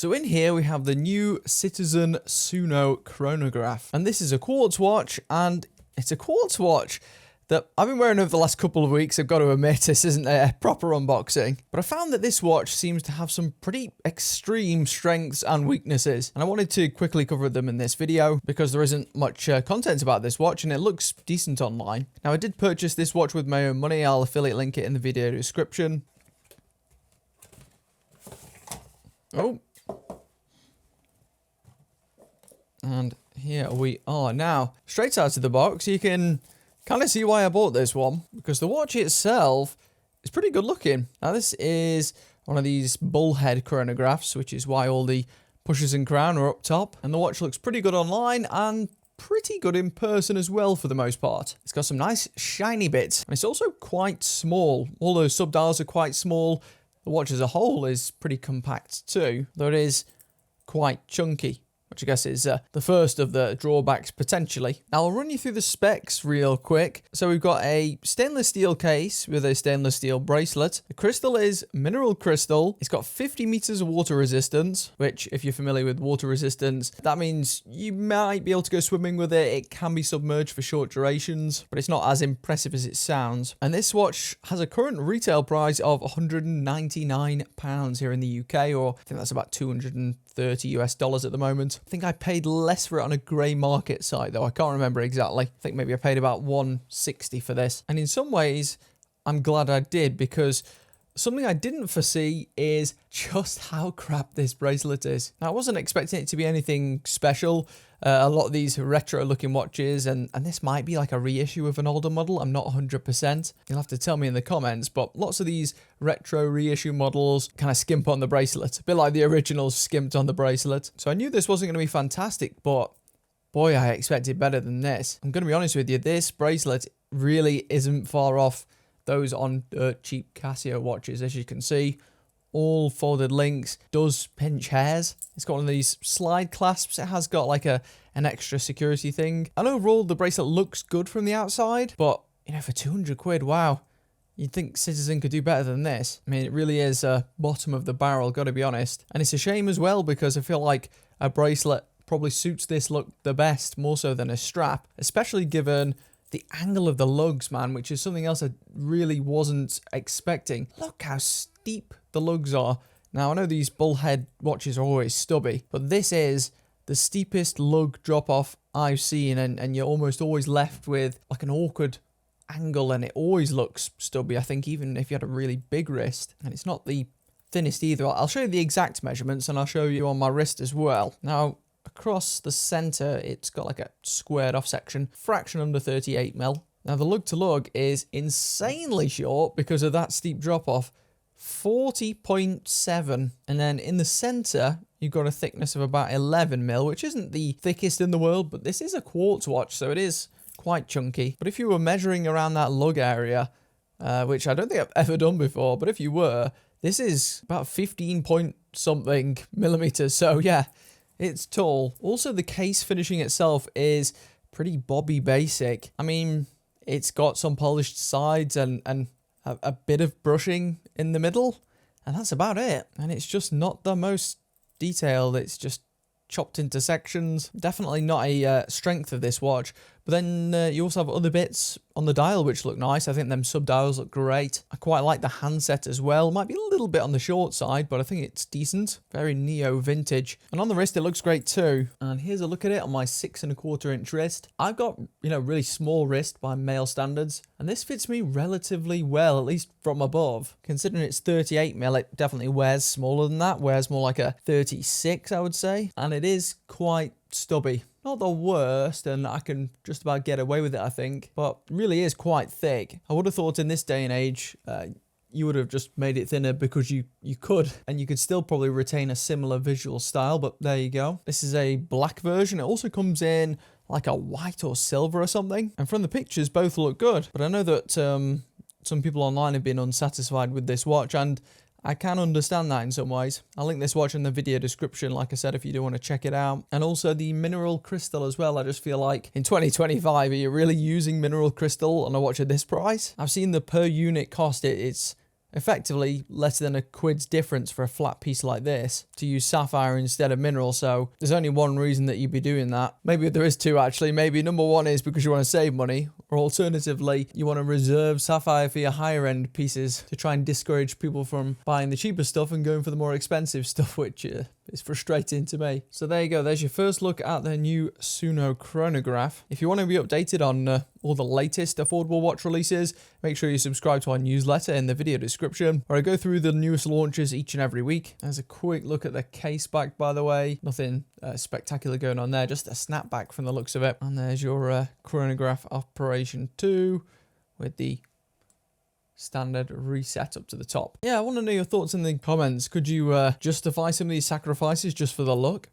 So in here we have the new Citizen Tsuno chronograph, and this is a quartz watch, and it's a quartz watch that I've been wearing over the last couple of weeks. I've got to admit, this isn't a proper unboxing, but I found that this watch seems to have some pretty extreme strengths and weaknesses, and I wanted to quickly cover them in this video because there isn't much content about this watch and it looks decent online. Now, I did purchase this watch with my own money. I'll affiliate link it in the video description. Oh. And here we are now. Straight out of the box, you can kind of see why I bought this one, because the watch itself is pretty good looking. Now, this is one of these Bullhead chronographs, which is why all the pushes and crown are up top. And the watch looks pretty good online and pretty good in person as well for the most part. It's got some nice shiny bits, and it's also quite small. All those sub-dials are quite small. The watch as a whole is pretty compact too, though it is quite chunky, which I guess is the first of the drawbacks potentially. Now, I'll run you through the specs real quick. So we've got a stainless steel case with a stainless steel bracelet. The crystal is mineral crystal. It's got 50 meters of water resistance, which, if you're familiar with water resistance, that means you might be able to go swimming with it. It can be submerged for short durations, but it's not as impressive as it sounds. And this watch has a current retail price of £199 here in the UK, or I think that's about $230 US at the moment. I think I paid less for it on a grey market site, though. I can't remember exactly. I think maybe I paid about $160 for this. And in some ways, I'm glad I did, because something I didn't foresee is just how crap this bracelet is. Now, I wasn't expecting it to be anything special. A lot of these retro-looking watches, and this might be like a reissue of an older model. I'm not 100%. You'll have to tell me in the comments, but lots of these retro reissue models kind of skimp on the bracelet. A bit like the originals skimped on the bracelet. So I knew this wasn't going to be fantastic, but boy, I expected better than this. I'm going to be honest with you, this bracelet really isn't far off those on dirt cheap Casio watches. As you can see, all folded links, does pinch hairs. It's got one of these slide clasps. It has got like an extra security thing. And overall, the bracelet looks good from the outside, but you know, for 200 quid, wow. You'd think Citizen could do better than this. I mean, it really is bottom of the barrel, gotta be honest. And it's a shame as well, because I feel like a bracelet probably suits this look the best, more so than a strap, especially given the angle of the lugs, man, which is something else I really wasn't expecting. Look how steep the lugs are. Now, I know these Bullhead watches are always stubby, but this is the steepest lug drop-off I've seen, and you're almost always left with like an awkward angle, and it always looks stubby, I think, even if you had a really big wrist. And it's not the thinnest either. I'll show you the exact measurements, and I'll show you on my wrist as well. Now, across the center, it's got like a squared off section, fraction under 38mm. Now, the lug to lug is insanely short because of that steep drop off, 40.7. And then in the center, you've got a thickness of about 11mm, which isn't the thickest in the world, but this is a quartz watch, so it is quite chunky. But if you were measuring around that lug area, which I don't think I've ever done before, but if you were, this is about 15 point something millimeters. So yeah, it's tall. Also, the case finishing itself is pretty Bobby basic. I mean, it's got some polished sides and a bit of brushing in the middle, and that's about it. And it's just not the most detailed. It's just chopped into sections. Definitely not a strength of this watch. But then you also have other bits on the dial which look nice. I think them sub-dials look great. I quite like the handset as well. Might be a little bit on the short side, but I think it's decent. Very neo vintage. And on the wrist, it looks great too. And here's a look at it on my 6¼ inch wrist. I've got, you know, really small wrist by male standards, and this fits me relatively well, at least from above. Considering it's 38mm, it definitely wears smaller than that. Wears more like a 36, I would say. And it is quite stubby. Not the worst, and I can just about get away with it, I think, but really is quite thick. I would have thought in this day and age, you would have just made it thinner because you could, and you could still probably retain a similar visual style, but there you go. This is a black version. It also comes in like a white or silver or something, and from the pictures, both look good. But I know that some people online have been unsatisfied with this watch, and I can understand that in some ways. I'll link this watch in the video description, like I said, if you do want to check it out. And also the mineral crystal as well. I just feel like in 2025, are you really using mineral crystal on a watch at this price? I've seen the per unit cost. It's effectively less than a quid's difference for a flat piece like this to use sapphire instead of mineral. So there's only one reason that you'd be doing that. Maybe there is two actually. Maybe number one is because you want to save money, or alternatively you want to reserve sapphire for your higher end pieces to try and discourage people from buying the cheaper stuff and going for the more expensive stuff, which is frustrating to me. So there you go. There's your first look at the new Tsuno chronograph. If you want to be updated on all the latest affordable watch releases, make sure you subscribe to our newsletter in the video description, where I go through the newest launches each and every week. There's a quick look at the case back, by the way. Nothing spectacular going on there, just a snapback from the looks of it. And there's your chronograph operation 2 with the standard reset up to the top. Yeah, I want to know your thoughts in the comments. Could you justify some of these sacrifices just for the look?